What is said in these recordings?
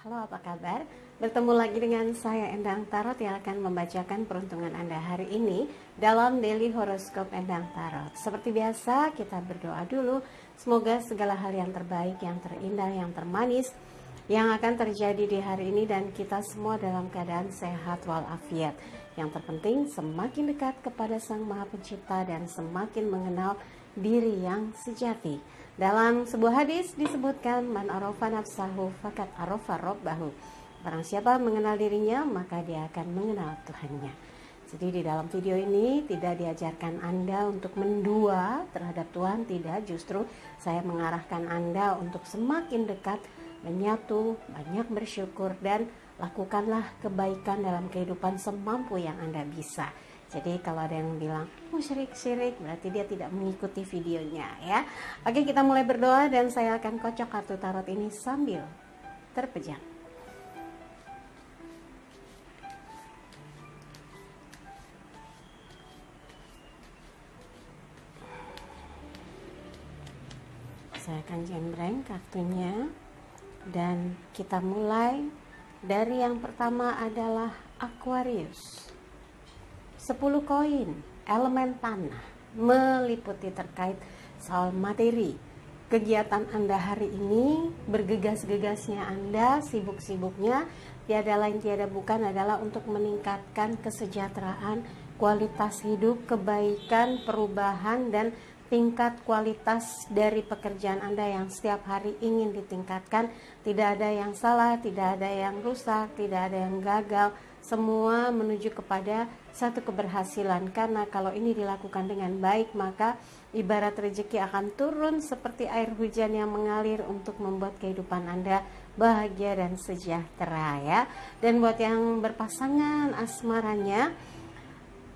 halo apa kabar? Bertemu lagi dengan saya Endang Tarot yang akan membacakan peruntungan Anda hari ini dalam Daily Horoscope Endang Tarot. Seperti biasa kita berdoa dulu, semoga segala hal yang terbaik, yang terindah, yang termanis yang akan terjadi di hari ini dan kita semua dalam keadaan sehat walafiat. Yang terpenting semakin dekat kepada Sang Maha Pencipta dan semakin mengenal diri yang sejati. Dalam sebuah hadis disebutkan man arafa nafsahu fakat arafa rabbahu. Barang siapa mengenal dirinya maka dia akan mengenal Tuhannya. Jadi di dalam video ini tidak diajarkan Anda untuk mendua terhadap Tuhan, tidak, justru saya mengarahkan Anda untuk semakin dekat, menyatu, banyak bersyukur dan lakukanlah kebaikan dalam kehidupan semampu yang Anda bisa. Jadi kalau ada yang bilang syirik berarti dia tidak mengikuti videonya ya. Oke, kita mulai berdoa dan saya akan kocok kartu tarot ini sambil terpejam. Saya akan jembreng kartunya dan kita mulai dari yang pertama adalah Aquarius. 10 koin, elemen tanah, meliputi terkait soal materi. Kegiatan Anda hari ini, bergegas-gegasnya Anda, sibuk-sibuknya, tiada lain tiada bukan adalah untuk meningkatkan kesejahteraan, kualitas hidup, kebaikan, perubahan, dan tingkat kualitas dari pekerjaan Anda yang setiap hari ingin ditingkatkan. Tidak ada yang salah, tidak ada yang rusak, tidak ada yang gagal. Semua menuju kepada satu keberhasilan, karena kalau ini dilakukan dengan baik maka ibarat rezeki akan turun seperti air hujan yang mengalir untuk membuat kehidupan Anda bahagia dan sejahtera ya. Dan buat yang berpasangan asmaranya,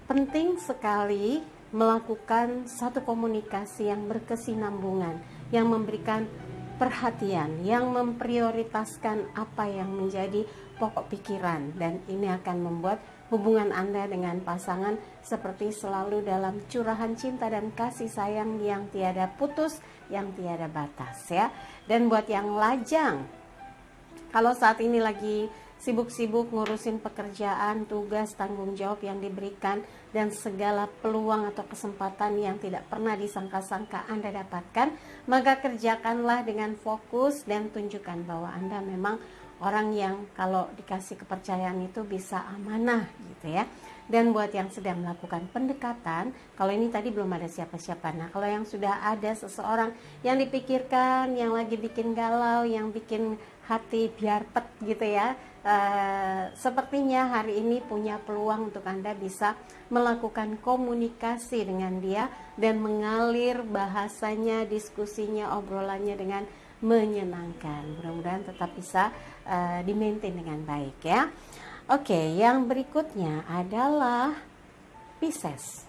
penting sekali melakukan satu komunikasi yang berkesinambungan, yang memberikan perhatian, yang memprioritaskan apa yang menjadi pokok pikiran, dan ini akan membuat hubungan Anda dengan pasangan seperti selalu dalam curahan cinta dan kasih sayang yang tiada putus, yang tiada batas ya. Dan buat yang lajang, kalau saat ini lagi sibuk-sibuk ngurusin pekerjaan, tugas, tanggung jawab yang diberikan dan segala peluang atau kesempatan yang tidak pernah disangka-sangka Anda dapatkan, maka kerjakanlah dengan fokus dan tunjukkan bahwa Anda memang orang yang kalau dikasih kepercayaan itu bisa amanah gitu ya. Dan buat yang sedang melakukan pendekatan, kalau ini tadi belum ada siapa-siapa. Nah, kalau yang sudah ada seseorang yang dipikirkan, yang lagi bikin galau, yang bikin hati biar pet gitu ya, sepertinya hari ini punya peluang untuk Anda bisa melakukan komunikasi dengan dia dan mengalir bahasanya, diskusinya, obrolannya dengan menyenangkan. Mudah-mudahan tetap bisa di-maintain dengan baik ya. Oke, yang berikutnya adalah Pisces.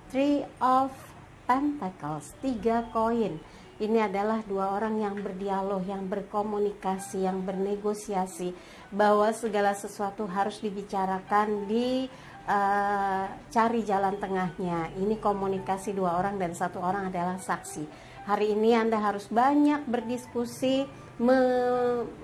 3 of Pentacles, 3 koin. Ini adalah dua orang yang berdialog, yang berkomunikasi, yang bernegosiasi, bahwa segala sesuatu harus dibicarakan, cari jalan tengahnya. Ini komunikasi dua orang dan satu orang adalah saksi. Hari ini Anda harus banyak berdiskusi,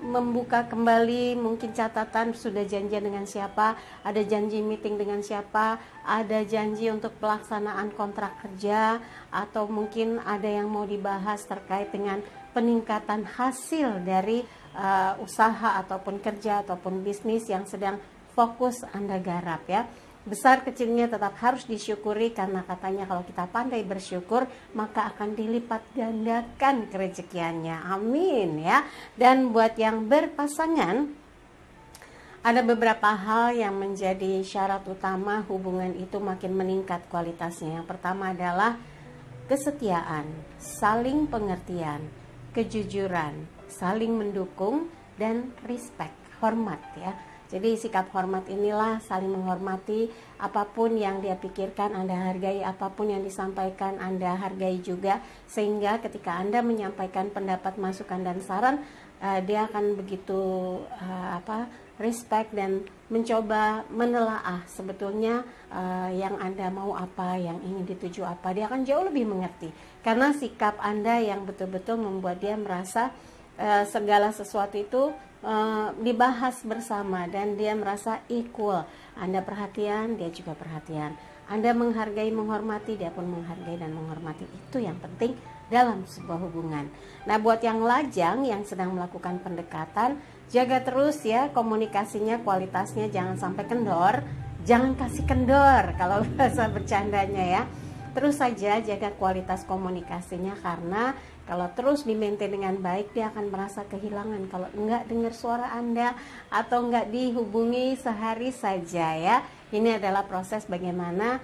membuka kembali mungkin catatan, sudah janjian dengan siapa, ada janji meeting dengan siapa, ada janji untuk pelaksanaan kontrak kerja, atau mungkin ada yang mau dibahas terkait dengan peningkatan hasil dari usaha ataupun kerja ataupun bisnis yang sedang fokus Anda garap ya. Besar kecilnya tetap harus disyukuri, karena katanya kalau kita pandai bersyukur maka akan dilipat gandakan kerezekiannya. Amin ya. Dan buat yang berpasangan, ada beberapa hal yang menjadi syarat utama hubungan itu makin meningkat kualitasnya. Yang pertama adalah kesetiaan, saling pengertian, kejujuran, saling mendukung, dan respect, hormat ya. Jadi sikap hormat inilah, saling menghormati, apapun yang dia pikirkan Anda hargai, apapun yang disampaikan Anda hargai juga, sehingga ketika Anda menyampaikan pendapat, masukan dan saran, dia akan begitu respect dan mencoba menelaah sebetulnya yang Anda mau apa, yang ingin dituju apa. Dia akan jauh lebih mengerti karena sikap Anda yang betul-betul membuat dia merasa segala sesuatu itu dibahas bersama dan dia merasa equal. Anda perhatian, dia juga perhatian. Anda menghargai, menghormati, dia pun menghargai dan menghormati. Itu yang penting dalam sebuah hubungan. Nah, buat yang lajang yang sedang melakukan pendekatan, jaga terus ya komunikasinya, kualitasnya, jangan sampai kendor. Jangan kasih kendor kalau bahasa bercandanya ya. Terus saja jaga kualitas komunikasinya, karena kalau terus di-maintain dengan baik, dia akan merasa kehilangan kalau enggak dengar suara Anda atau enggak dihubungi sehari saja ya. Ini adalah proses bagaimana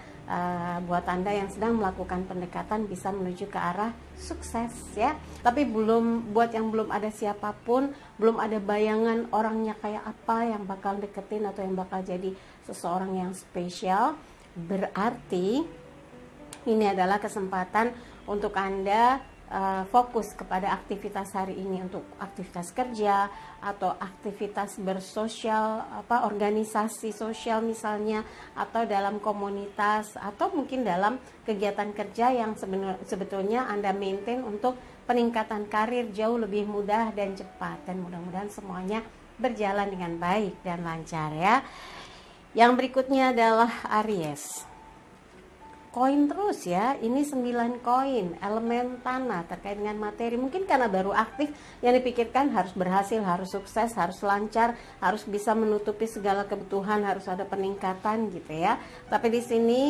buat Anda yang sedang melakukan pendekatan bisa menuju ke arah sukses ya. Tapi buat yang belum ada siapapun, belum ada bayangan orangnya kayak apa yang bakal deketin atau yang bakal jadi seseorang yang spesial, berarti ini adalah kesempatan untuk Anda fokus kepada aktivitas hari ini, untuk aktivitas kerja atau aktivitas bersosial, organisasi sosial misalnya, atau dalam komunitas, atau mungkin dalam kegiatan kerja yang sebetulnya Anda maintain untuk peningkatan karir jauh lebih mudah dan cepat, dan mudah-mudahan semuanya berjalan dengan baik dan lancar ya. Yang berikutnya adalah Aries. Koin terus ya, ini 9 koin, elemen tanah terkait dengan materi. Mungkin karena baru aktif, yang dipikirkan harus berhasil, harus sukses, harus lancar, harus bisa menutupi segala kebutuhan, harus ada peningkatan gitu ya. Tapi di sini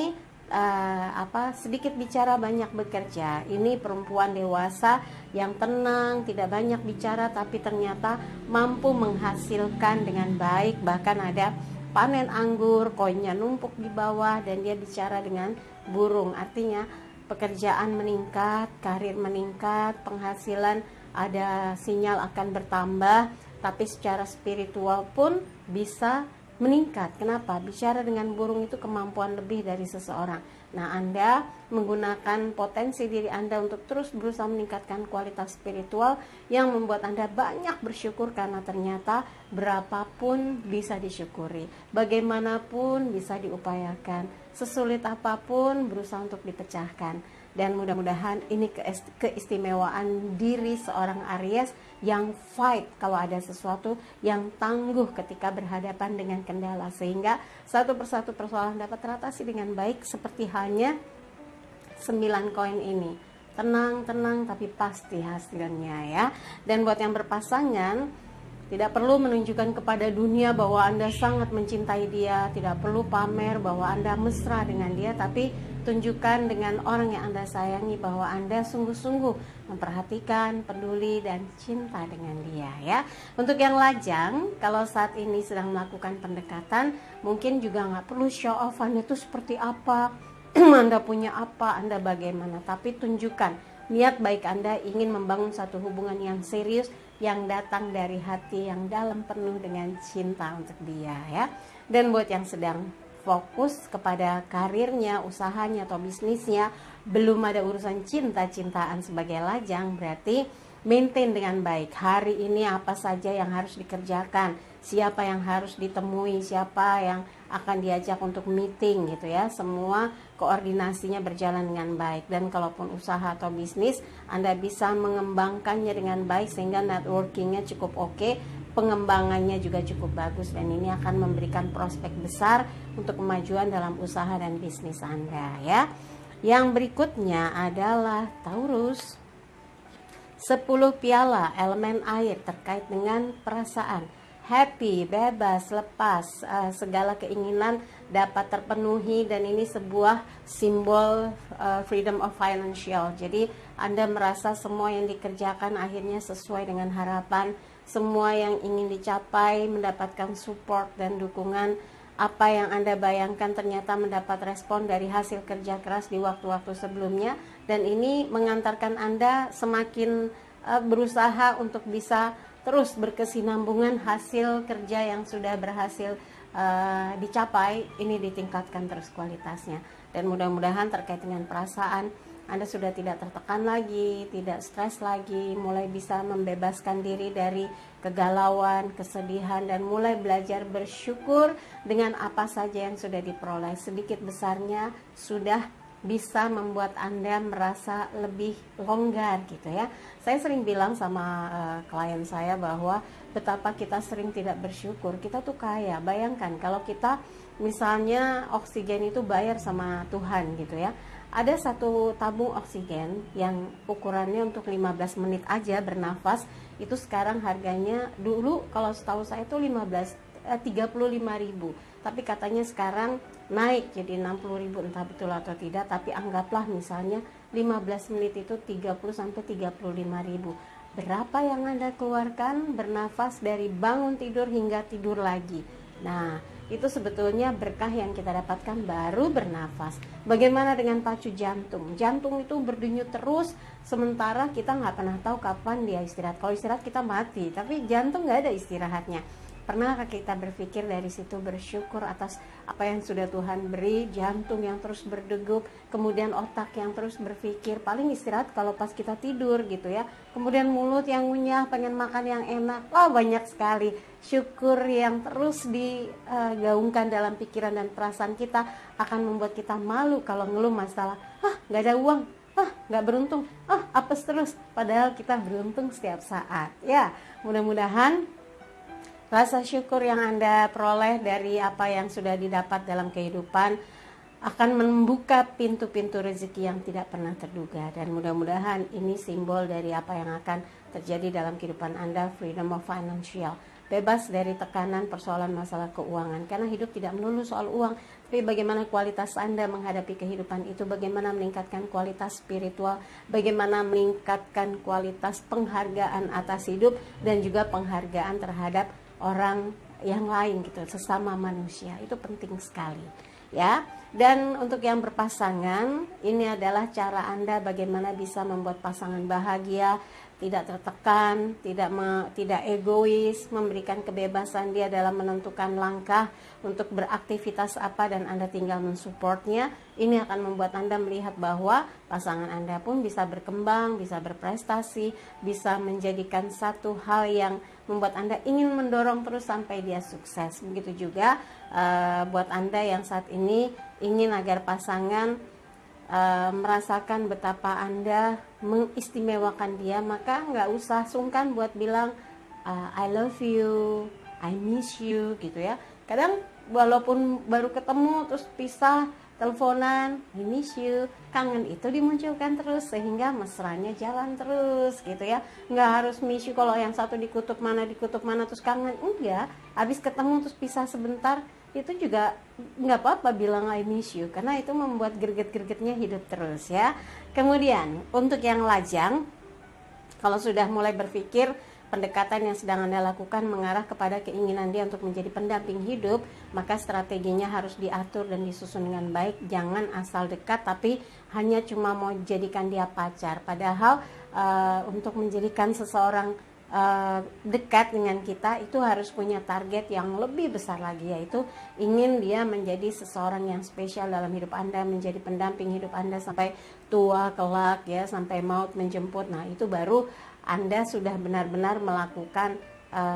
sedikit bicara banyak bekerja. Ini perempuan dewasa yang tenang, tidak banyak bicara, tapi ternyata mampu menghasilkan dengan baik. Bahkan ada panen anggur, koinnya numpuk di bawah, dan dia bicara dengan burung. Artinya pekerjaan meningkat, karir meningkat, penghasilan ada sinyal akan bertambah, tapi secara spiritual pun bisa meningkat. Kenapa? Bicara dengan burung itu kemampuan lebih dari seseorang. Nah, Anda menggunakan potensi diri Anda untuk terus berusaha meningkatkan kualitas spiritual yang membuat Anda banyak bersyukur, karena ternyata berapapun bisa disyukuri, bagaimanapun bisa diupayakan, sesulit apapun berusaha untuk dipecahkan. Dan mudah-mudahan ini keistimewaan diri seorang Aries yang fight kalau ada sesuatu, yang tangguh ketika berhadapan dengan kendala, sehingga satu persatu persoalan dapat teratasi dengan baik, seperti halnya 9 koin ini. Tenang tapi pasti hasilnya ya. Dan buat yang berpasangan, tidak perlu menunjukkan kepada dunia bahwa Anda sangat mencintai dia, tidak perlu pamer bahwa Anda mesra dengan dia, tapi tunjukkan dengan orang yang Anda sayangi bahwa Anda sungguh-sungguh memperhatikan, peduli, dan cinta dengan dia ya. Untuk yang lajang, kalau saat ini sedang melakukan pendekatan, mungkin juga nggak perlu show off Anda itu seperti apa, Anda punya apa, Anda bagaimana, tapi tunjukkan niat baik Anda ingin membangun satu hubungan yang serius, yang datang dari hati yang dalam, penuh dengan cinta untuk dia ya. Dan buat yang sedang fokus kepada karirnya, usahanya, atau bisnisnya, belum ada urusan cinta-cintaan sebagai lajang, berarti maintain dengan baik. Hari ini apa saja yang harus dikerjakan, siapa yang harus ditemui, siapa yang akan diajak untuk meeting gitu ya. Semua koordinasinya berjalan dengan baik. Dan kalaupun usaha atau bisnis, Anda bisa mengembangkannya dengan baik sehingga networkingnya cukup oke, pengembangannya juga cukup bagus, dan ini akan memberikan prospek besar untuk kemajuan dalam usaha dan bisnis Anda ya. Yang berikutnya adalah Taurus. 10 piala, elemen air terkait dengan perasaan. Happy, bebas, lepas, segala keinginan dapat terpenuhi, dan ini sebuah simbol freedom of financial. Jadi Anda merasa semua yang dikerjakan akhirnya sesuai dengan harapan, semua yang ingin dicapai mendapatkan support dan dukungan. Apa yang Anda bayangkan ternyata mendapat respon dari hasil kerja keras di waktu-waktu sebelumnya, dan ini mengantarkan Anda semakin berusaha untuk bisa terus berkesinambungan. Hasil kerja yang sudah berhasil dicapai ini ditingkatkan terus kualitasnya, dan mudah-mudahan terkait dengan perasaan Anda sudah tidak tertekan lagi, tidak stres lagi, mulai bisa membebaskan diri dari kegalauan, kesedihan, dan mulai belajar bersyukur dengan apa saja yang sudah diperoleh. Sedikit besarnya sudah bisa membuat Anda merasa lebih longgar gitu ya. Saya sering bilang sama klien saya bahwa betapa kita sering tidak bersyukur. Kita tuh kaya. Bayangkan kalau kita misalnya oksigen itu bayar sama Tuhan gitu ya. Ada satu tabung oksigen yang ukurannya untuk 15 menit aja bernafas, itu sekarang harganya, dulu kalau setahu saya itu 35.000, tapi katanya sekarang naik jadi 60.000, entah betul atau tidak, tapi anggaplah misalnya 15 menit itu 30 sampai 35.000. Berapa yang Anda keluarkan bernafas dari bangun tidur hingga tidur lagi? Nah, itu sebetulnya berkah yang kita dapatkan baru bernafas. Bagaimana dengan pacu jantung? Jantung itu berdenyut terus, sementara kita nggak pernah tahu kapan dia istirahat. Kalau istirahat kita mati, tapi jantung nggak ada istirahatnya. Pernahkah kita berpikir dari situ bersyukur atas apa yang sudah Tuhan beri? Jantung yang terus berdegup, kemudian otak yang terus berpikir. Paling istirahat kalau pas kita tidur gitu ya. Kemudian mulut yang ngunyah, pengen makan yang enak. Wah, banyak sekali syukur yang terus digaungkan dalam pikiran dan perasaan kita akan membuat kita malu kalau ngeluh masalah. Nggak ada uang, nggak beruntung, apes terus. Padahal kita beruntung setiap saat. Ya, mudah-mudahan rasa syukur yang Anda peroleh dari apa yang sudah didapat dalam kehidupan akan membuka pintu-pintu rezeki yang tidak pernah terduga. Dan mudah-mudahan ini simbol dari apa yang akan terjadi dalam kehidupan Anda, freedom of financial. Bebas dari tekanan persoalan masalah keuangan. Karena hidup tidak melulu soal uang, tapi bagaimana kualitas Anda menghadapi kehidupan itu, bagaimana meningkatkan kualitas spiritual, bagaimana meningkatkan kualitas penghargaan atas hidup, dan juga penghargaan terhadap orang yang lain gitu, sesama manusia. Itu penting sekali ya. Dan untuk yang berpasangan, ini adalah cara Anda bagaimana bisa membuat pasangan bahagia, tidak tertekan, tidak egois, memberikan kebebasan dia dalam menentukan langkah untuk beraktivitas apa, dan Anda tinggal mensupportnya. Ini akan membuat Anda melihat bahwa pasangan Anda pun bisa berkembang, bisa berprestasi, bisa menjadikan satu hal yang membuat Anda ingin mendorong terus sampai dia sukses. Begitu juga buat Anda yang saat ini ingin agar pasangan merasakan betapa Anda mengistimewakan dia, maka nggak usah sungkan buat bilang I love you, I miss you gitu ya. Kadang walaupun baru ketemu terus pisah, teleponan, I miss you, kangen itu dimunculkan terus sehingga mesranya jalan terus gitu ya. Nggak harus miss you kalau yang satu di kutub mana terus kangen, enggak. Habis ketemu terus pisah sebentar, itu juga nggak apa-apa bilang I miss you, karena itu membuat greget-gregetnya hidup terus ya. Kemudian untuk yang lajang, kalau sudah mulai berpikir pendekatan yang sedang Anda lakukan mengarah kepada keinginan dia untuk menjadi pendamping hidup, maka strateginya harus diatur dan disusun dengan baik. Jangan asal dekat tapi hanya cuma mau jadikan dia pacar. Padahal untuk menjadikan seseorang dekat dengan kita itu harus punya target yang lebih besar lagi, yaitu ingin dia menjadi seseorang yang spesial dalam hidup Anda, menjadi pendamping hidup Anda sampai tua kelak ya, sampai maut menjemput. Nah, itu baru Anda sudah benar-benar melakukan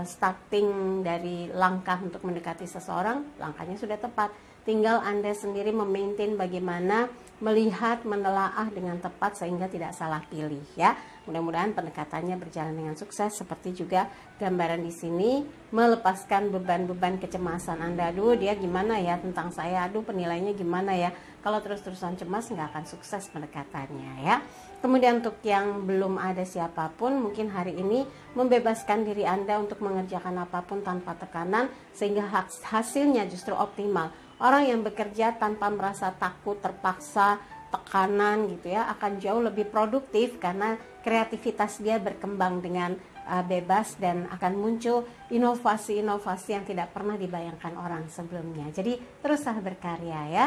starting dari langkah untuk mendekati seseorang, langkahnya sudah tepat. Tinggal Anda sendiri memaintain bagaimana melihat, menelaah dengan tepat sehingga tidak salah pilih ya. Mudah-mudahan pendekatannya berjalan dengan sukses. Seperti juga gambaran di sini, melepaskan beban-beban kecemasan Anda. Aduh, dia gimana ya tentang saya, aduh penilaiannya gimana ya. Kalau terus-terusan cemas nggak akan sukses pendekatannya ya. Kemudian untuk yang belum ada siapapun, mungkin hari ini membebaskan diri Anda untuk mengerjakan apapun tanpa tekanan sehingga hasilnya justru optimal. Orang yang bekerja tanpa merasa takut, terpaksa, tekanan gitu ya, akan jauh lebih produktif karena kreativitas dia berkembang dengan bebas dan akan muncul inovasi-inovasi yang tidak pernah dibayangkan orang sebelumnya. Jadi teruslah berkarya ya.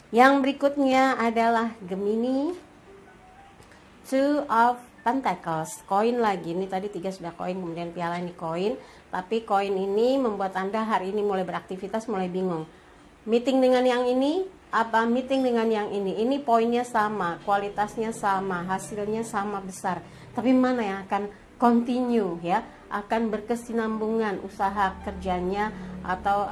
Yang berikutnya adalah Gemini, Two of Pentacles, koin lagi. Ini tadi 3 sudah koin, kemudian piala ini koin. Tapi koin ini membuat Anda hari ini mulai beraktivitas, mulai bingung. Meeting dengan yang ini, apa meeting dengan yang ini poinnya sama, kualitasnya sama, hasilnya sama besar. Tapi mana yang akan continue ya, akan berkesinambungan usaha kerjanya atau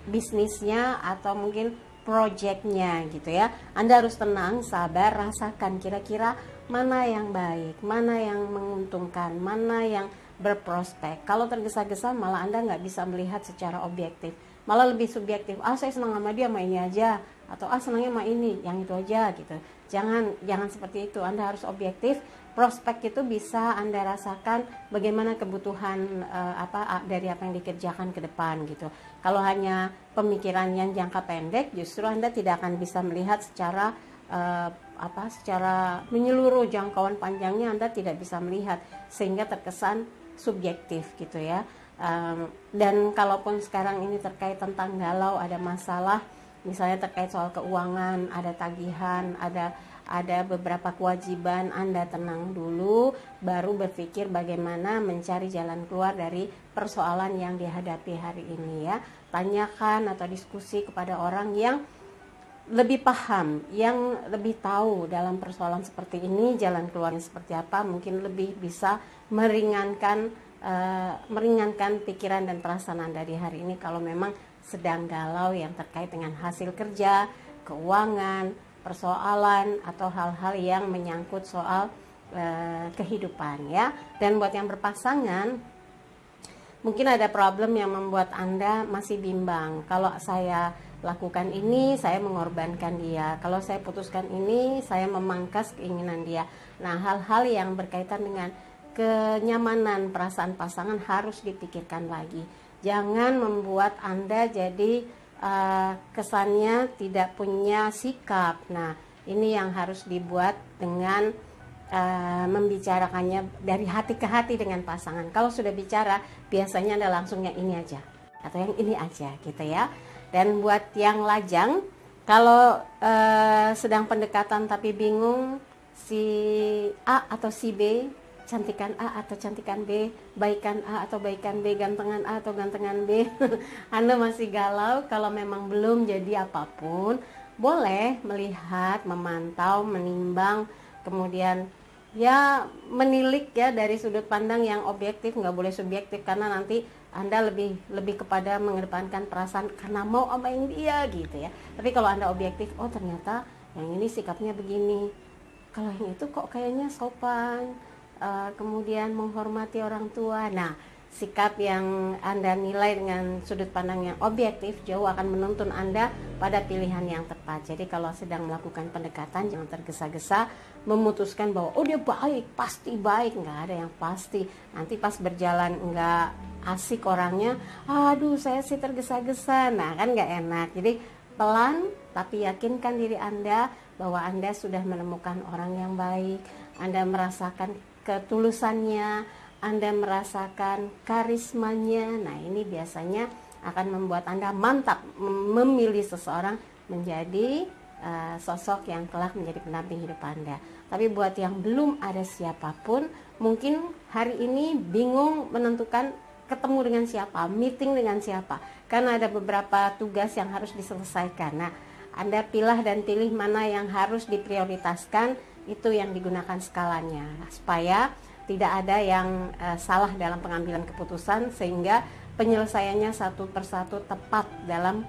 bisnisnya, atau mungkin projectnya gitu ya. Anda harus tenang, sabar, rasakan kira-kira mana yang baik, mana yang menguntungkan, mana yang berprospek. Kalau tergesa-gesa malah Anda nggak bisa melihat secara objektif, malah lebih subjektif. Saya senang sama dia, sama ini aja, atau senangnya sama ini, yang itu aja gitu. Jangan seperti itu. Anda harus objektif. Prospek itu bisa Anda rasakan bagaimana kebutuhan dari apa yang dikerjakan ke depan gitu. Kalau hanya pemikiran yang jangka pendek, justru Anda tidak akan bisa melihat secara secara menyeluruh. Jangkauan panjangnya Anda tidak bisa melihat, sehingga terkesan subjektif gitu ya. Dan kalaupun sekarang ini terkait tentang galau, ada masalah misalnya terkait soal keuangan, ada tagihan, ada beberapa kewajiban, Anda tenang dulu, baru berpikir bagaimana mencari jalan keluar dari persoalan yang dihadapi hari ini ya. Tanyakan atau diskusi kepada orang yang lebih paham, yang lebih tahu dalam persoalan seperti ini, jalan keluarnya seperti apa, mungkin lebih bisa meringankan pikiran dan perasaan Anda di hari ini kalau memang sedang galau yang terkait dengan hasil kerja, keuangan, persoalan atau hal-hal yang menyangkut soal kehidupan ya. Dan buat yang berpasangan, mungkin ada problem yang membuat Anda masih bimbang. Kalau saya lakukan ini, saya mengorbankan dia. Kalau saya putuskan ini, saya memangkas keinginan dia. Nah, hal-hal yang berkaitan dengan kenyamanan perasaan pasangan harus dipikirkan lagi. Jangan membuat Anda jadi kesannya tidak punya sikap. Nah, ini yang harus dibuat dengan membicarakannya dari hati ke hati dengan pasangan. Kalau sudah bicara, biasanya Anda langsung yang ini aja atau yang ini aja gitu ya. Dan buat yang lajang, kalau sedang pendekatan tapi bingung si A atau si B, cantikan A atau cantikan B, baikan A atau baikan B, gantengan A atau gantengan B, Anda masih galau, kalau memang belum jadi apapun, boleh melihat, memantau, menimbang, kemudian ya menilik ya dari sudut pandang yang objektif, nggak boleh subjektif, karena nanti Anda lebih kepada mengedepankan perasaan karena mau sama yang dia gitu ya. Tapi kalau Anda objektif, oh ternyata yang ini sikapnya begini, kalau yang itu kok kayaknya sopan, kemudian menghormati orang tua. Nah, sikap yang Anda nilai dengan sudut pandang yang objektif jauh akan menuntun Anda pada pilihan yang tepat. Jadi kalau sedang melakukan pendekatan, jangan tergesa-gesa memutuskan bahwa oh dia baik, pasti baik. Nggak ada yang pasti. Nanti pas berjalan nggak asik orangnya, aduh saya sih tergesa-gesa. Nah kan nggak enak. Jadi pelan tapi yakinkan diri Anda bahwa Anda sudah menemukan orang yang baik. Anda merasakan ketulusannya, Anda merasakan karismanya. Nah ini biasanya akan membuat Anda mantap memilih seseorang menjadi sosok yang kelak menjadi pendamping hidup Anda. Tapi buat yang belum ada siapapun, mungkin hari ini bingung menentukan ketemu dengan siapa, meeting dengan siapa, karena ada beberapa tugas yang harus diselesaikan. Nah, Anda pilih dan pilih mana yang harus diprioritaskan, itu yang digunakan skalanya, supaya tidak ada yang salah dalam pengambilan keputusan, sehingga penyelesaiannya satu persatu tepat dalam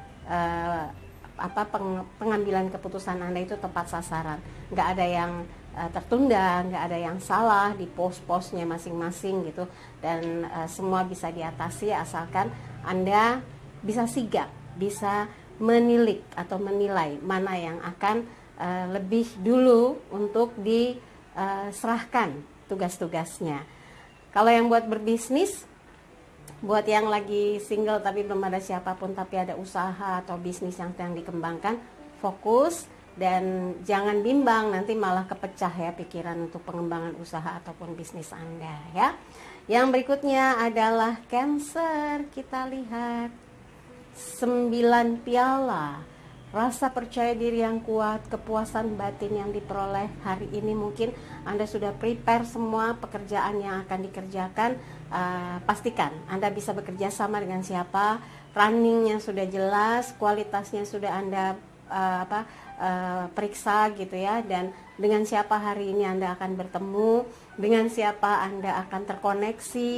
pengambilan keputusan Anda itu tepat sasaran. Nggak ada yang tertunda, nggak ada yang salah di pos-posnya masing-masing gitu, dan semua bisa diatasi asalkan Anda bisa sigap, bisa menilik atau menilai mana yang akan lebih dulu untuk diserahkan tugas-tugasnya. Kalau yang buat berbisnis, buat yang lagi single tapi belum ada siapapun tapi ada usaha atau bisnis yang sedang dikembangkan, fokus dan jangan bimbang, nanti malah kepecah ya pikiran untuk pengembangan usaha ataupun bisnis Anda ya. Yang berikutnya adalah Cancer. Kita lihat 9 piala. Rasa percaya diri yang kuat, kepuasan batin yang diperoleh hari ini. Mungkin Anda sudah prepare semua pekerjaan yang akan dikerjakan. Pastikan Anda bisa bekerja sama dengan siapa, runningnya sudah jelas, kualitasnya sudah Anda periksa gitu ya, dan dengan siapa hari ini Anda akan bertemu, dengan siapa Anda akan terkoneksi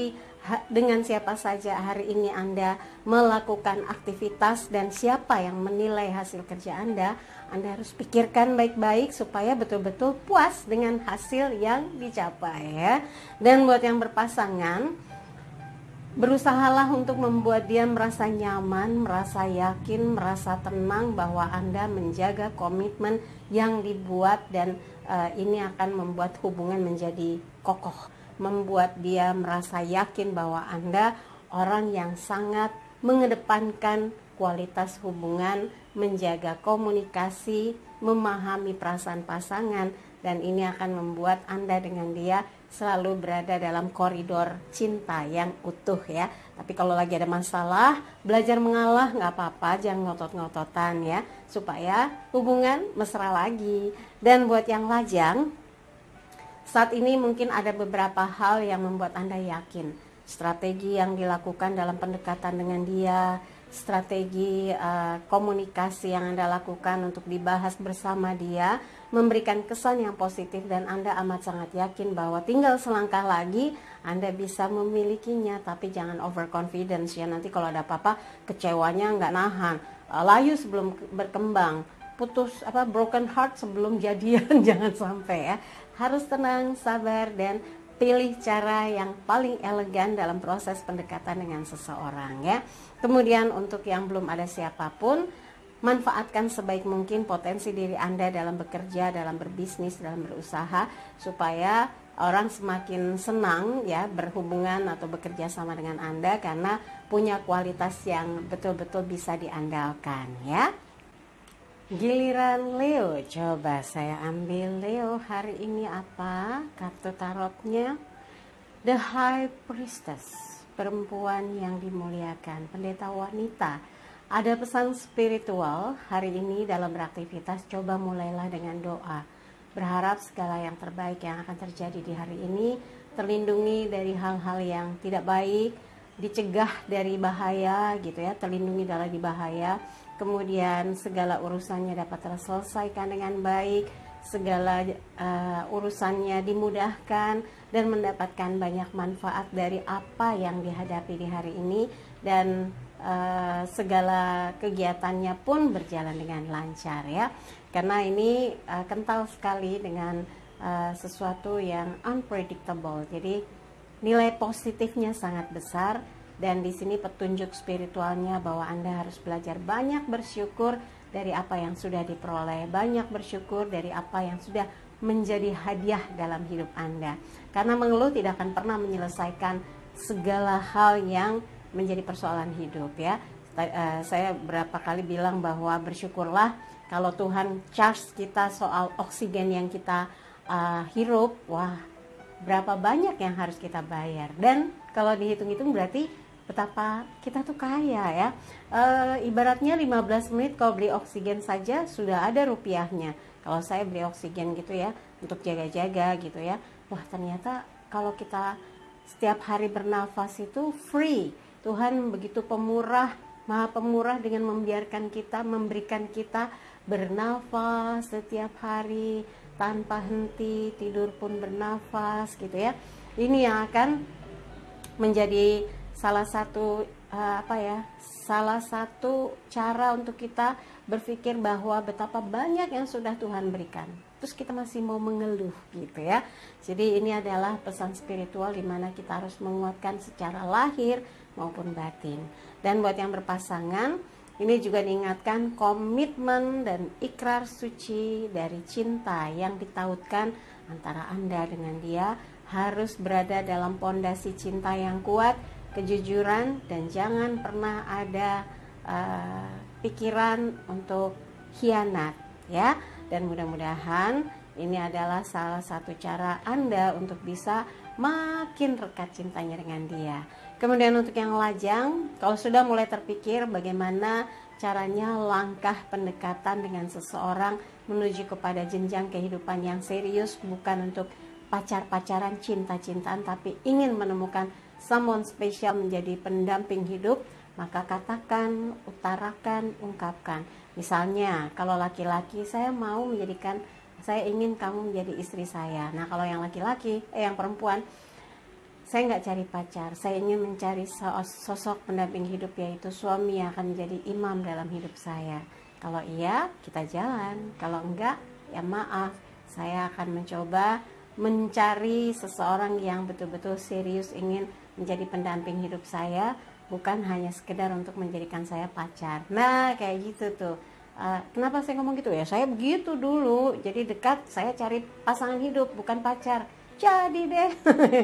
dengan siapa saja hari ini Anda melakukan aktivitas dan siapa yang menilai hasil kerja Anda harus pikirkan baik-baik supaya betul-betul puas dengan hasil yang dicapai ya. Dan buat yang berpasangan, berusahalah untuk membuat dia merasa nyaman, merasa yakin, merasa tenang bahwa Anda menjaga komitmen yang dibuat, dan ini akan membuat hubungan menjadi kokoh, membuat dia merasa yakin bahwa Anda orang yang sangat mengedepankan kualitas hubungan, menjaga komunikasi, memahami perasaan pasangan, dan ini akan membuat Anda dengan dia selalu berada dalam koridor cinta yang utuh ya. Tapi kalau lagi ada masalah, belajar mengalah, nggak apa-apa, jangan ngotot-ngototan ya, supaya hubungan mesra lagi. Dan buat yang lajang, saat ini mungkin ada beberapa hal yang membuat Anda yakin. Strategi yang dilakukan dalam pendekatan dengan dia, strategi komunikasi yang Anda lakukan untuk dibahas bersama dia, memberikan kesan yang positif, dan Anda amat sangat yakin bahwa tinggal selangkah lagi Anda bisa memilikinya. Tapi jangan overconfidence ya, nanti kalau ada apa-apa kecewanya nggak nahan, layu sebelum berkembang, putus broken heart sebelum jadian. Jangan sampai ya. Harus tenang, sabar, dan pilih cara yang paling elegan dalam proses pendekatan dengan seseorang ya. Kemudian untuk yang belum ada siapapun, manfaatkan sebaik mungkin potensi diri Anda dalam bekerja, dalam berbisnis, dalam berusaha, supaya orang semakin senang ya berhubungan atau bekerja sama dengan Anda karena punya kualitas yang betul-betul bisa diandalkan ya. Giliran Leo, coba saya ambil Leo hari ini apa kartu tarotnya? The High Priestess, perempuan yang dimuliakan, pendeta wanita. Ada pesan spiritual hari ini dalam beraktivitas. Coba mulailah dengan doa, berharap segala yang terbaik yang akan terjadi di hari ini terlindungi dari hal-hal yang tidak baik, dicegah dari bahaya gitu ya, terlindungi dari bahaya. Kemudian segala urusannya dapat terselesaikan dengan baik, segala urusannya dimudahkan, dan mendapatkan banyak manfaat dari apa yang dihadapi di hari ini, dan segala kegiatannya pun berjalan dengan lancar ya. Karena ini kental sekali dengan sesuatu yang unpredictable, jadi nilai positifnya sangat besar. Dan di sini petunjuk spiritualnya bahwa Anda harus belajar banyak bersyukur dari apa yang sudah diperoleh, banyak bersyukur dari apa yang sudah menjadi hadiah dalam hidup Anda. Karena mengeluh tidak akan pernah menyelesaikan segala hal yang menjadi persoalan hidup ya. Saya berapa kali bilang bahwa bersyukurlah kalau Tuhan charge kita soal oksigen yang kita hirup, wah berapa banyak yang harus kita bayar. Dan kalau dihitung-hitung berarti betapa kita tuh kaya ya. Ibaratnya 15 menit kalau beli oksigen saja sudah ada rupiahnya. Kalau saya beli oksigen gitu ya untuk jaga-jaga gitu ya, wah ternyata kalau kita setiap hari bernafas itu free. Tuhan begitu pemurah, maha pemurah dengan membiarkan kita, memberikan kita bernafas setiap hari tanpa henti, tidur pun bernafas gitu ya. Ini yang akan menjadi salah satu salah satu cara untuk kita berpikir bahwa betapa banyak yang sudah Tuhan berikan, terus kita masih mau mengeluh gitu ya. Jadi ini adalah pesan spiritual di mana kita harus menguatkan secara lahir maupun batin. Dan buat yang berpasangan, ini juga diingatkan komitmen dan ikrar suci dari cinta yang ditautkan antara Anda dengan dia harus berada dalam pondasi cinta yang kuat, kejujuran, dan jangan pernah ada pikiran untuk khianat ya. Dan mudah-mudahan ini adalah salah satu cara Anda untuk bisa makin rekat cintanya dengan dia. Kemudian untuk yang lajang, kalau sudah mulai terpikir bagaimana caranya langkah pendekatan dengan seseorang menuju kepada jenjang kehidupan yang serius, bukan untuk pacar-pacaran, cinta-cintaan, tapi ingin menemukan someone spesial menjadi pendamping hidup, maka katakan, utarakan, ungkapkan. Misalnya, kalau laki-laki, saya ingin kamu menjadi istri saya. Nah, kalau yang laki-laki, yang perempuan, saya nggak cari pacar, saya ingin mencari sosok pendamping hidup, yaitu suami yang akan menjadi imam dalam hidup saya. Kalau iya, kita jalan. Kalau enggak, ya maaf, saya akan mencoba mencari seseorang yang betul-betul serius ingin menjadi pendamping hidup saya, bukan hanya sekedar untuk menjadikan saya pacar. Nah, kayak gitu tuh. Kenapa saya ngomong gitu ya? Saya begitu dulu. Jadi dekat, saya cari pasangan hidup, bukan pacar. Jadi deh.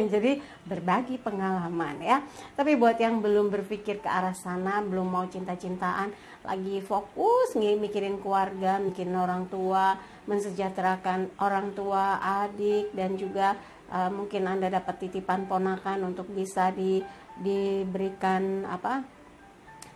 Jadi berbagi pengalaman ya. Tapi buat yang belum berpikir ke arah sana, belum mau cinta-cintaan, lagi fokus mikirin keluarga, mikirin orang tua, mensejahterakan orang tua, adik, dan juga mungkin Anda dapat titipan ponakan untuk bisa diberikan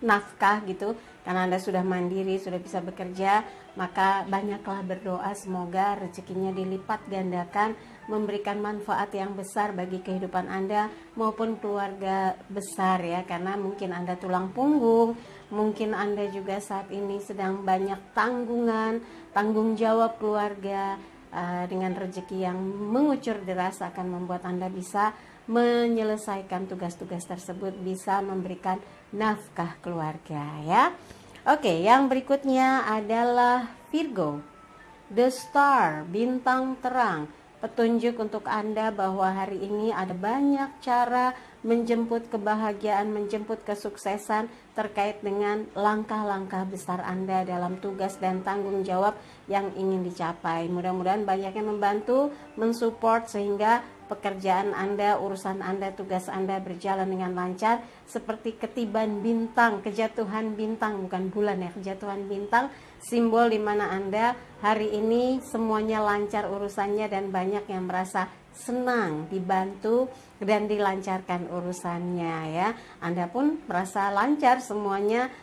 nafkah gitu, karena Anda sudah mandiri, sudah bisa bekerja, maka banyaklah berdoa semoga rezekinya dilipat gandakan, memberikan manfaat yang besar bagi kehidupan Anda maupun keluarga besar ya, karena mungkin Anda tulang punggung, mungkin Anda juga saat ini sedang banyak tanggung jawab keluarga, dengan rezeki yang mengucur deras akan membuat Anda bisa menyelesaikan tugas-tugas tersebut, bisa memberikan nafkah keluarga ya. Oke, yang berikutnya adalah Virgo, the star, bintang terang. Petunjuk untuk Anda bahwa hari ini ada banyak cara menjemput kebahagiaan, menjemput kesuksesan terkait dengan langkah-langkah besar Anda dalam tugas dan tanggung jawab yang ingin dicapai. Mudah-mudahan banyak yang membantu, mensupport sehingga pekerjaan Anda, urusan Anda, tugas Anda berjalan dengan lancar, seperti ketiban bintang, kejatuhan bintang, bukan bulan ya, kejatuhan bintang, simbol di mana Anda hari ini semuanya lancar urusannya dan banyak yang merasa senang, dibantu dan dilancarkan urusannya ya. Anda pun merasa lancar semuanya,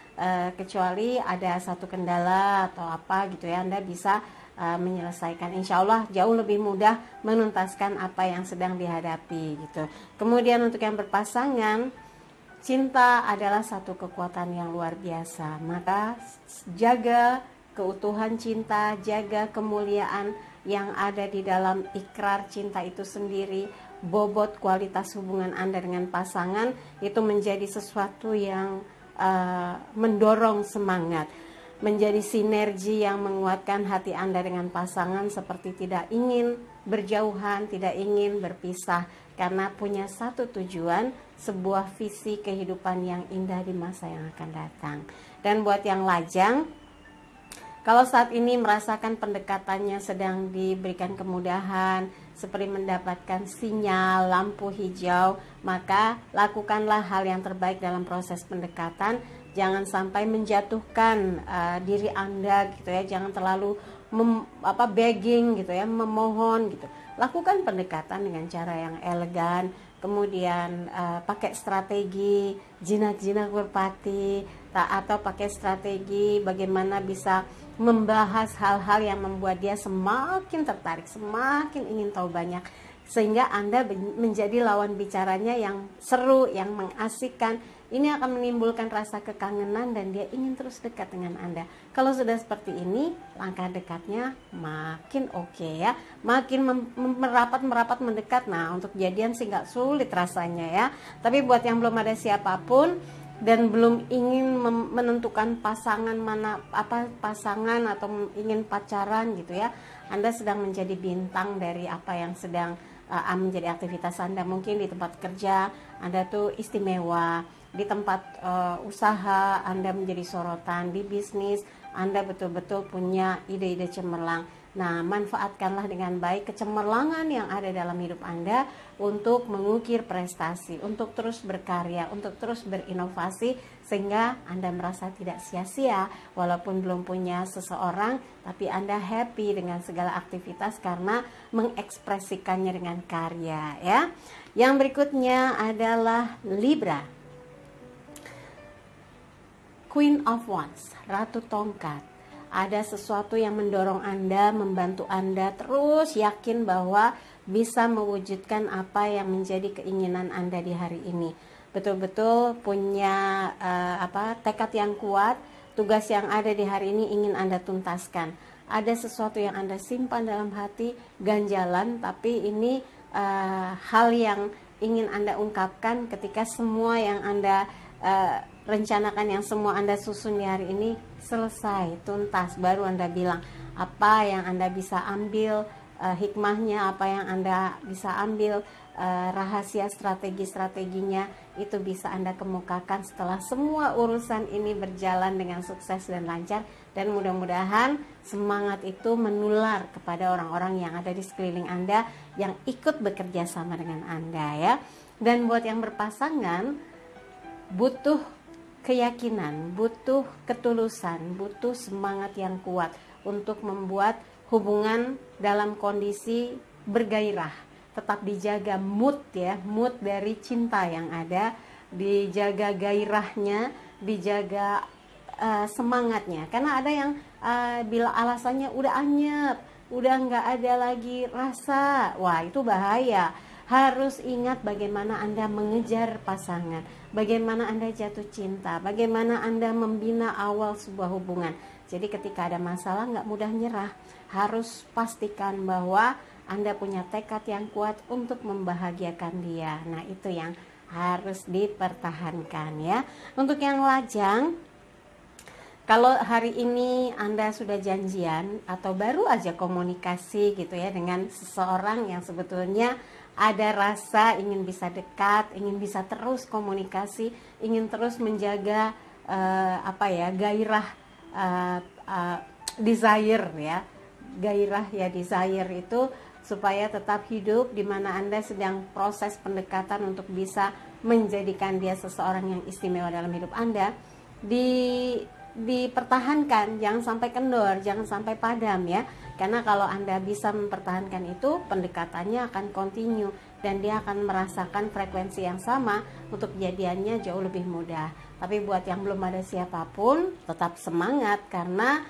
kecuali ada satu kendala atau apa gitu ya, Anda bisa menyelesaikan, insya Allah jauh lebih mudah menuntaskan apa yang sedang dihadapi gitu. Kemudian untuk yang berpasangan, cinta adalah satu kekuatan yang luar biasa, maka jaga keutuhan cinta, jaga kemuliaan yang ada di dalam ikrar cinta itu sendiri. Bobot kualitas hubungan Anda dengan pasangan itu menjadi sesuatu yang mendorong semangat, menjadi sinergi yang menguatkan hati Anda dengan pasangan, seperti tidak ingin berjauhan, tidak ingin berpisah, karena punya satu tujuan, sebuah visi kehidupan yang indah di masa yang akan datang. Dan buat yang lajang, kalau saat ini merasakan pendekatannya sedang diberikan kemudahan, seperti mendapatkan sinyal lampu hijau, maka lakukanlah hal yang terbaik dalam proses pendekatan. Jangan sampai menjatuhkan diri Anda gitu ya, jangan terlalu begging gitu ya, memohon gitu. Lakukan pendekatan dengan cara yang elegan, kemudian pakai strategi jinak-jinak merpati, atau pakai strategi bagaimana bisa membahas hal-hal yang membuat dia semakin tertarik, semakin ingin tahu banyak, sehingga Anda menjadi lawan bicaranya yang seru, yang mengasihkan. Ini akan menimbulkan rasa kekangenan dan dia ingin terus dekat dengan Anda. Kalau sudah seperti ini, langkah dekatnya makin oke ya, makin merapat mendekat. Nah, untuk jadian sih nggak sulit rasanya ya. Tapi buat yang belum ada siapapun dan belum ingin menentukan pasangan pasangan atau ingin pacaran gitu ya, Anda sedang menjadi bintang dari apa yang sedang menjadi aktivitas Anda. Mungkin di tempat kerja Anda tuh istimewa, di tempat usaha Anda menjadi sorotan, di bisnis Anda betul-betul punya ide-ide cemerlang. Nah, manfaatkanlah dengan baik kecemerlangan yang ada dalam hidup Anda untuk mengukir prestasi, untuk terus berkarya, untuk terus berinovasi, sehingga Anda merasa tidak sia-sia walaupun belum punya seseorang, tapi Anda happy dengan segala aktivitas karena mengekspresikannya dengan karya ya. Yang berikutnya adalah Libra, Queen of Wands, Ratu Tongkat. Ada sesuatu yang mendorong Anda, membantu Anda terus yakin bahwa bisa mewujudkan apa yang menjadi keinginan Anda di hari ini. Betul-betul punya tekad yang kuat, tugas yang ada di hari ini ingin Anda tuntaskan. Ada sesuatu yang Anda simpan dalam hati, ganjalan, tapi ini hal yang ingin Anda ungkapkan ketika semua yang Anda rencanakan, yang semua Anda susun di hari ini selesai, tuntas, baru Anda bilang apa yang Anda bisa ambil hikmahnya, apa yang Anda bisa ambil rahasia strategi-strateginya, itu bisa Anda kemukakan setelah semua urusan ini berjalan dengan sukses dan lancar. Dan mudah-mudahan semangat itu menular kepada orang-orang yang ada di sekeliling Anda yang ikut bekerja sama dengan Anda ya. Dan buat yang berpasangan, butuh keyakinan, butuh ketulusan, butuh semangat yang kuat untuk membuat hubungan dalam kondisi bergairah. Tetap dijaga mood ya, mood dari cinta yang ada, dijaga gairahnya, dijaga semangatnya. Karena ada yang bila alasannya udah anyep, udah nggak ada lagi rasa, wah itu bahaya. Harus ingat bagaimana Anda mengejar pasangan, bagaimana Anda jatuh cinta, bagaimana Anda membina awal sebuah hubungan. Jadi ketika ada masalah nggak mudah nyerah, harus pastikan bahwa Anda punya tekad yang kuat untuk membahagiakan dia. Nah itu yang harus dipertahankan ya. Untuk yang lajang, kalau hari ini Anda sudah janjian atau baru aja komunikasi gitu ya dengan seseorang yang sebetulnya ada rasa ingin bisa dekat, ingin bisa terus komunikasi, ingin terus menjaga gairah, desire ya, gairah ya, desire itu supaya tetap hidup, di mana Anda sedang proses pendekatan untuk bisa menjadikan dia seseorang yang istimewa dalam hidup Anda. Dipertahankan, jangan sampai kendor, jangan sampai padam ya. Karena kalau Anda bisa mempertahankan itu, pendekatannya akan continue dan dia akan merasakan frekuensi yang sama, untuk kejadiannya jauh lebih mudah. Tapi buat yang belum ada siapapun, tetap semangat karena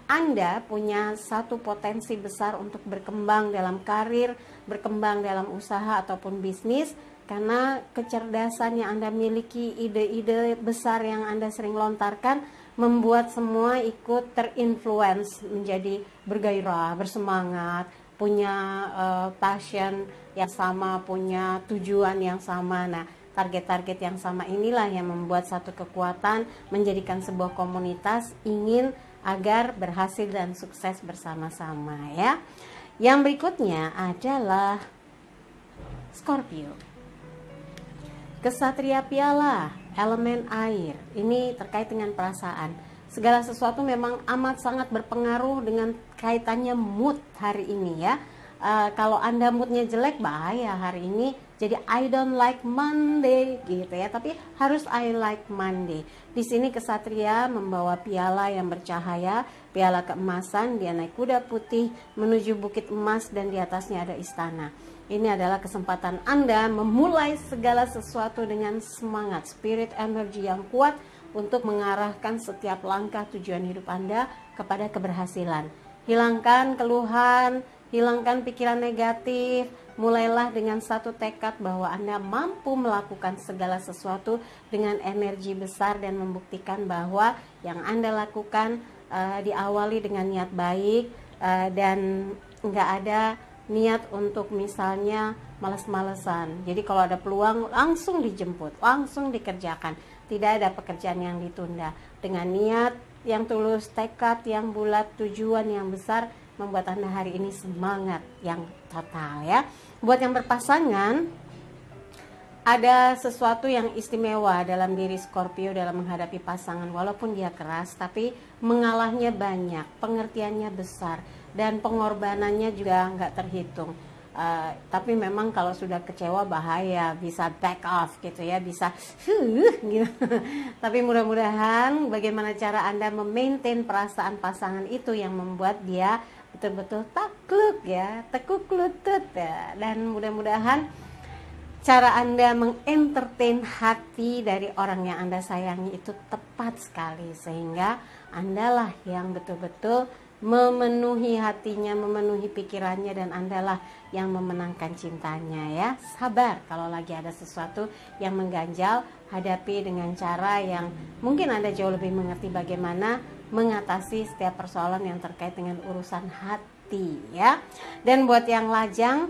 Anda punya satu potensi besar untuk berkembang dalam karir, berkembang dalam usaha ataupun bisnis. Karena kecerdasan yang Anda miliki, ide-ide besar yang Anda sering lontarkan, membuat semua ikut terinfluence, menjadi bergairah, bersemangat, punya passion yang sama, punya tujuan yang sama. Nah, target-target yang sama inilah yang membuat satu kekuatan, menjadikan sebuah komunitas ingin agar berhasil dan sukses bersama-sama ya. Yang berikutnya adalah Scorpio. Kesatria piala, elemen air. Ini terkait dengan perasaan. Segala sesuatu memang amat sangat berpengaruh dengan kaitannya mood hari ini ya. Kalau Anda moodnya jelek, bahaya hari ini. Jadi I don't like Monday gitu ya, tapi harus I like Monday. Di sini kesatria membawa piala yang bercahaya, piala keemasan. Dia naik kuda putih menuju bukit emas dan di atasnya ada istana. Ini adalah kesempatan Anda memulai segala sesuatu dengan semangat, spirit energi yang kuat untuk mengarahkan setiap langkah tujuan hidup Anda kepada keberhasilan. Hilangkan keluhan, hilangkan pikiran negatif, mulailah dengan satu tekad bahwa Anda mampu melakukan segala sesuatu dengan energi besar dan membuktikan bahwa yang Anda lakukan diawali dengan niat baik dan nggak ada niat untuk misalnya males-malesan. Jadi kalau ada peluang langsung dijemput, langsung dikerjakan. Tidak ada pekerjaan yang ditunda. Dengan niat yang tulus, tekad yang bulat, tujuan yang besar, membuat Anda hari ini semangat yang total ya. Buat yang berpasangan, ada sesuatu yang istimewa dalam diri Scorpio dalam menghadapi pasangan. Walaupun dia keras, tapi mengalahnya banyak, pengertiannya besar, dan pengorbanannya juga nggak terhitung. Tapi memang kalau sudah kecewa bahaya, bisa back off gitu ya, bisa gitu. Tapi mudah-mudahan bagaimana cara Anda memaintain perasaan pasangan itu yang membuat dia betul-betul takluk ya, tekuk lutut ya. Dan mudah-mudahan cara Anda mengentertain hati dari orang yang Anda sayangi itu tepat sekali, sehingga Andalah yang betul-betul memenuhi hatinya, memenuhi pikirannya, dan Andalah yang memenangkan cintanya ya. Sabar kalau lagi ada sesuatu yang mengganjal, hadapi dengan cara yang mungkin Anda jauh lebih mengerti bagaimana mengatasi setiap persoalan yang terkait dengan urusan hati ya. Dan buat yang lajang,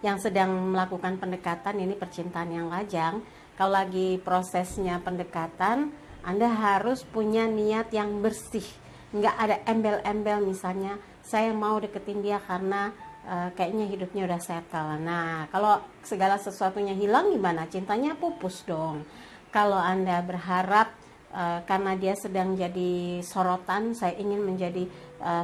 yang sedang melakukan pendekatan, ini percintaan yang lajang, kalau lagi prosesnya pendekatan, Anda harus punya niat yang bersih, nggak ada embel-embel. Misalnya saya mau deketin dia karena kayaknya hidupnya udah settle. Nah, kalau segala sesuatunya hilang gimana? Cintanya pupus dong. Kalau Anda berharap karena dia sedang jadi sorotan, saya ingin menjadi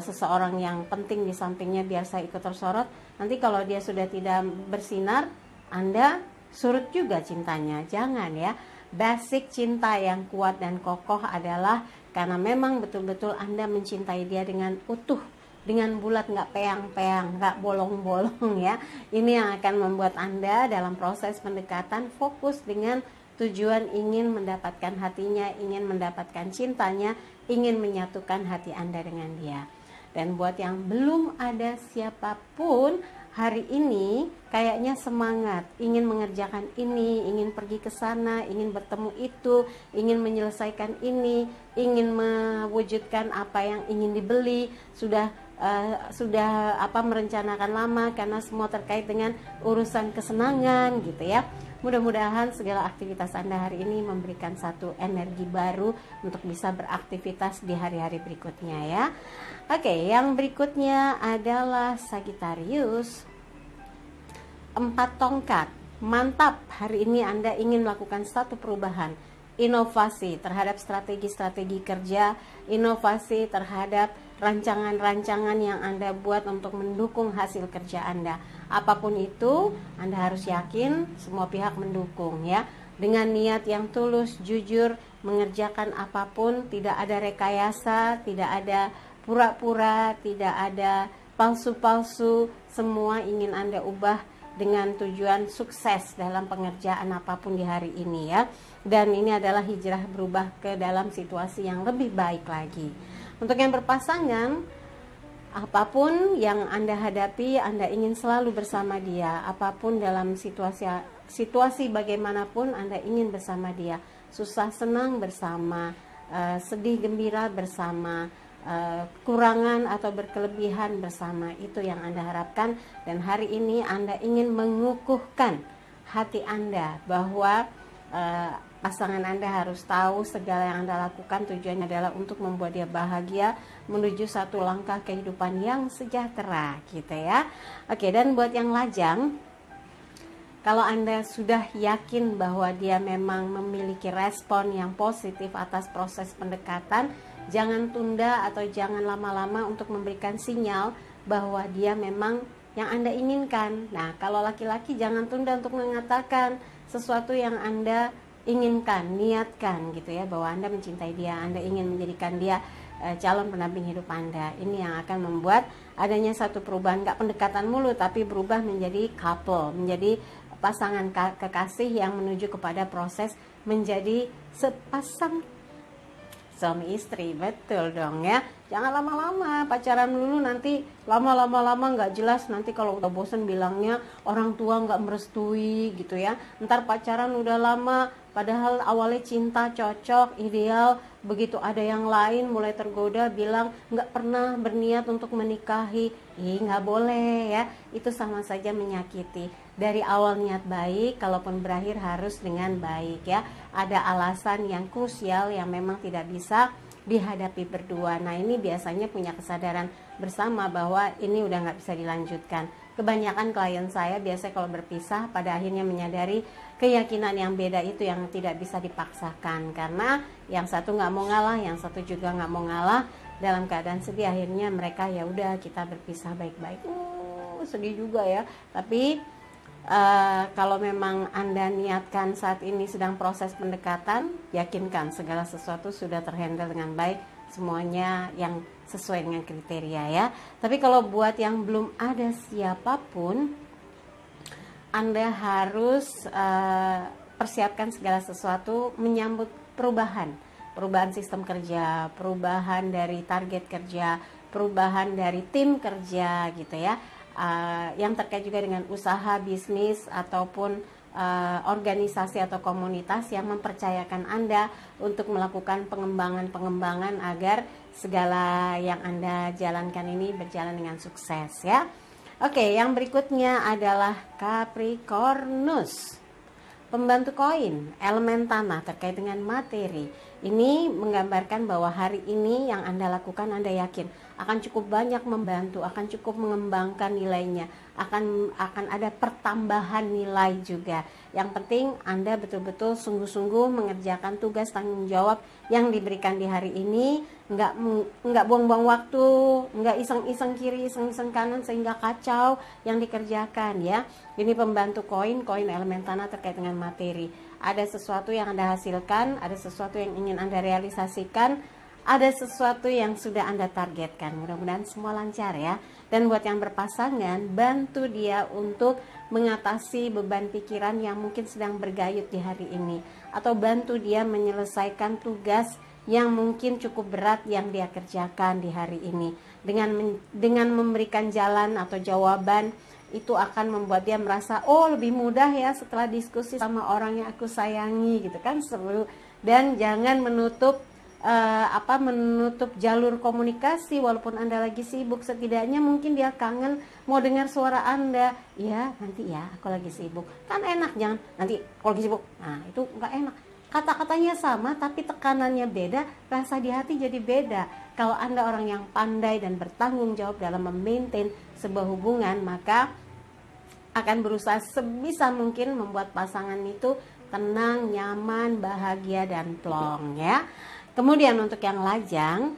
seseorang yang penting di sampingnya biar saya ikut tersorot, nanti kalau dia sudah tidak bersinar, Anda surut juga cintanya. Jangan ya. Basic cinta yang kuat dan kokoh adalah karena memang betul-betul Anda mencintai dia dengan utuh, dengan bulat, nggak peang-peang, nggak bolong-bolong ya. Ini yang akan membuat Anda dalam proses pendekatan fokus dengan tujuan ingin mendapatkan hatinya, ingin mendapatkan cintanya, ingin menyatukan hati Anda dengan dia. Dan buat yang belum ada siapapun, hari ini kayaknya semangat, ingin mengerjakan ini, ingin pergi ke sana, ingin bertemu itu, ingin menyelesaikan ini, ingin mewujudkan apa yang ingin dibeli, sudah merencanakan lama karena semua terkait dengan urusan kesenangan gitu ya. Mudah-mudahan segala aktivitas Anda hari ini memberikan satu energi baru untuk bisa beraktivitas di hari-hari berikutnya ya. Oke, yang berikutnya adalah Sagittarius. 4 tongkat. Mantap, hari ini Anda ingin melakukan satu perubahan, inovasi terhadap strategi-strategi kerja, inovasi terhadap rancangan-rancangan yang Anda buat untuk mendukung hasil kerja Anda. Apapun itu, Anda harus yakin semua pihak mendukung ya. Dengan niat yang tulus, jujur, mengerjakan apapun, tidak ada rekayasa, tidak ada pura-pura, tidak ada palsu-palsu, semua ingin Anda ubah dengan tujuan sukses dalam pengerjaan apapun di hari ini ya. Dan ini adalah hijrah berubah ke dalam situasi yang lebih baik lagi. Untuk yang berpasangan, apapun yang Anda hadapi, Anda ingin selalu bersama dia. Apapun dalam situasi bagaimanapun, Anda ingin bersama dia. Susah senang bersama, sedih gembira bersama, kurangan atau berkelebihan bersama. Itu yang Anda harapkan. Dan hari ini Anda ingin mengukuhkan hati Anda bahwa pasangan Anda harus tahu segala yang Anda lakukan tujuannya adalah untuk membuat dia bahagia menuju satu langkah kehidupan yang sejahtera gitu ya. Oke, dan buat yang lajang, kalau Anda sudah yakin bahwa dia memang memiliki respon yang positif atas proses pendekatan, jangan tunda atau jangan lama-lama untuk memberikan sinyal bahwa dia memang yang Anda inginkan. Nah, kalau laki-laki jangan tunda untuk mengatakan sesuatu yang Anda inginkan, niatkan gitu ya, bahwa Anda mencintai dia, Anda ingin menjadikan dia calon pendamping hidup Anda. Ini yang akan membuat adanya satu perubahan, gak pendekatan mulu, tapi berubah menjadi couple, menjadi pasangan kekasih yang menuju kepada proses menjadi sepasang suami istri. Betul dong ya. Jangan lama-lama pacaran dulu, nanti lama-lama nggak jelas, nanti kalau udah bosen bilangnya orang tua nggak merestui gitu ya. Ntar pacaran udah lama padahal awalnya cinta, cocok, ideal, begitu ada yang lain mulai tergoda bilang nggak pernah berniat untuk menikahi. Nggak boleh ya, itu sama saja menyakiti. Dari awal niat baik, kalaupun berakhir harus dengan baik ya. Ada alasan yang krusial yang memang tidak bisa dihadapi berdua. Nah, ini biasanya punya kesadaran bersama bahwa ini udah nggak bisa dilanjutkan. Kebanyakan klien saya biasanya kalau berpisah pada akhirnya menyadari keyakinan yang beda itu yang tidak bisa dipaksakan, karena yang satu nggak mau ngalah, yang satu juga nggak mau ngalah. Dalam keadaan sedih akhirnya mereka ya udah kita berpisah baik-baik. Sedih juga ya. Tapi kalau memang Anda niatkan saat ini sedang proses pendekatan, yakinkan segala sesuatu sudah terhandle dengan baik, semuanya yang sesuai dengan kriteria ya. Tapi kalau buat yang belum ada siapapun, Anda harus persiapkan segala sesuatu menyambut perubahan sistem kerja, perubahan dari target kerja, perubahan dari tim kerja gitu ya. Yang terkait juga dengan usaha, bisnis, ataupun organisasi atau komunitas yang mempercayakan Anda untuk melakukan pengembangan agar segala yang Anda jalankan ini berjalan dengan sukses ya. Oke, yang berikutnya adalah Capricornus. Pembantu koin, elemen tanah terkait dengan materi. Ini menggambarkan bahwa hari ini yang Anda lakukan, Anda yakin akan cukup banyak membantu, akan cukup mengembangkan nilainya, akan ada pertambahan nilai juga. Yang penting Anda betul-betul sungguh-sungguh mengerjakan tugas tanggung jawab yang diberikan di hari ini, nggak buang-buang waktu, nggak iseng-iseng kiri, iseng-iseng kanan sehingga kacau yang dikerjakan ya. Ini pembantu koin elemen tanah terkait dengan materi. Ada sesuatu yang Anda hasilkan, ada sesuatu yang ingin Anda realisasikan, ada sesuatu yang sudah Anda targetkan. Mudah-mudahan semua lancar ya. Dan buat yang berpasangan, bantu dia untuk mengatasi beban pikiran yang mungkin sedang bergayut di hari ini, atau bantu dia menyelesaikan tugas yang mungkin cukup berat yang dia kerjakan di hari ini. Dengan memberikan jalan atau jawaban, itu akan membuat dia merasa, oh lebih mudah ya setelah diskusi sama orang yang aku sayangi gitu kan, seru. Dan jangan menutup jalur komunikasi walaupun Anda lagi sibuk. Setidaknya mungkin dia kangen mau dengar suara Anda. Ya nanti ya aku lagi sibuk, kan enak. Jangan nanti kalau lagi sibuk, nah itu nggak enak. Kata-katanya sama tapi tekanannya beda, rasa di hati jadi beda. Kalau Anda orang yang pandai dan bertanggung jawab dalam memaintain sebuah hubungan, maka akan berusaha sebisa mungkin membuat pasangan itu tenang, nyaman, bahagia, dan plong ya. Kemudian untuk yang lajang,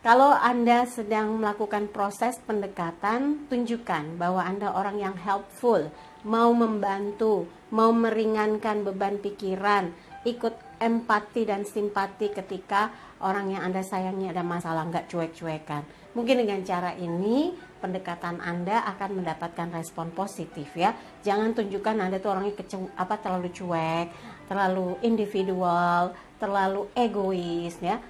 kalau Anda sedang melakukan proses pendekatan, tunjukkan bahwa Anda orang yang helpful, mau membantu, mau meringankan beban pikiran, ikut empati dan simpati ketika orang yang Anda sayangi ada masalah, nggak cuek-cuekan. Mungkin dengan cara ini pendekatan Anda akan mendapatkan respon positif ya. Jangan tunjukkan Anda tuh orangnya terlalu cuek, terlalu individual, terlalu egois ya.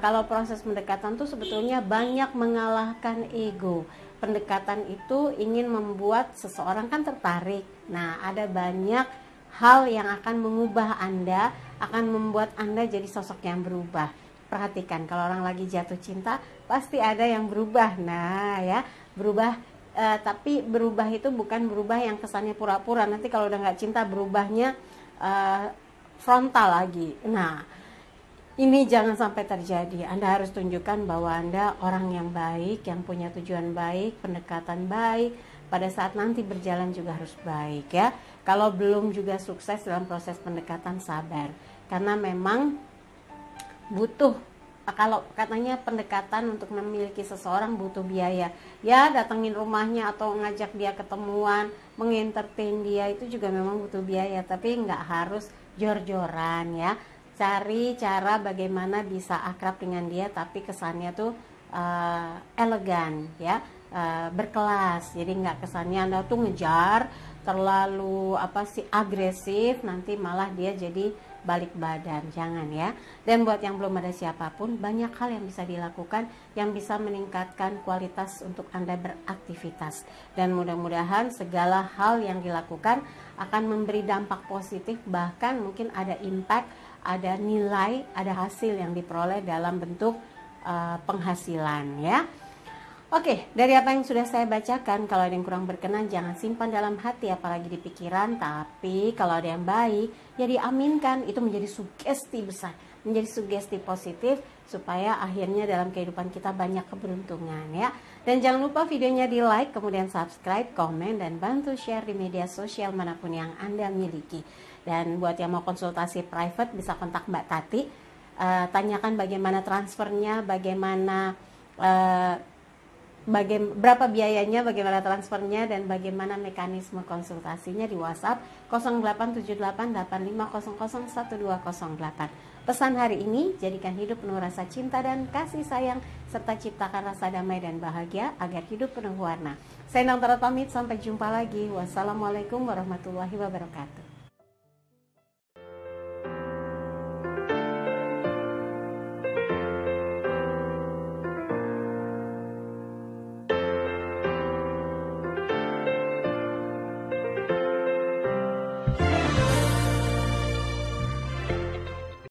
Kalau proses pendekatan tuh sebetulnya banyak mengalahkan ego. Pendekatan itu ingin membuat seseorang kan tertarik. Nah, ada banyak hal yang akan mengubah Anda, akan membuat Anda jadi sosok yang berubah. Perhatikan, kalau orang lagi jatuh cinta pasti ada yang berubah. Nah ya, berubah, tapi berubah itu bukan berubah yang kesannya pura-pura. Nanti kalau udah nggak cinta berubahnya frontal lagi. Nah, ini jangan sampai terjadi. Anda harus tunjukkan bahwa Anda orang yang baik, yang punya tujuan baik, pendekatan baik. Pada saat nanti berjalan juga harus baik ya. Kalau belum juga sukses dalam proses pendekatan, sabar. Karena memang butuh, kalau katanya pendekatan untuk memiliki seseorang butuh biaya. Ya, datengin rumahnya atau ngajak dia ketemuan, mengentertain dia itu juga memang butuh biaya. Tapi nggak harus jor-joran ya. Cari cara bagaimana bisa akrab dengan dia tapi kesannya tuh elegan ya, berkelas. Jadi nggak kesannya Anda tuh ngejar, terlalu agresif, nanti malah dia jadi balik badan. Jangan ya. Dan buat yang belum ada siapapun, banyak hal yang bisa dilakukan yang bisa meningkatkan kualitas untuk Anda beraktivitas. Dan mudah-mudahan segala hal yang dilakukan akan memberi dampak positif, bahkan mungkin ada impact, ada nilai, ada hasil yang diperoleh dalam bentuk penghasilan ya. Oke, dari apa yang sudah saya bacakan, kalau ada yang kurang berkenan jangan simpan dalam hati apalagi di pikiran. Tapi kalau ada yang baik, ya diaminkan. Itu menjadi sugesti besar, menjadi sugesti positif supaya akhirnya dalam kehidupan kita banyak keberuntungan ya. Dan jangan lupa videonya di like, kemudian subscribe, komen, dan bantu share di media sosial manapun yang Anda miliki. Dan buat yang mau konsultasi private bisa kontak Mbak Tati. Tanyakan bagaimana transfernya, bagaimana berapa biayanya, bagaimana transfernya, dan bagaimana mekanisme konsultasinya di WhatsApp 087885001208. Pesan hari ini, jadikan hidup penuh rasa cinta dan kasih sayang, serta ciptakan rasa damai dan bahagia agar hidup penuh warna. Saya Nang Tarot pamit, sampai jumpa lagi. Wassalamualaikum warahmatullahi wabarakatuh.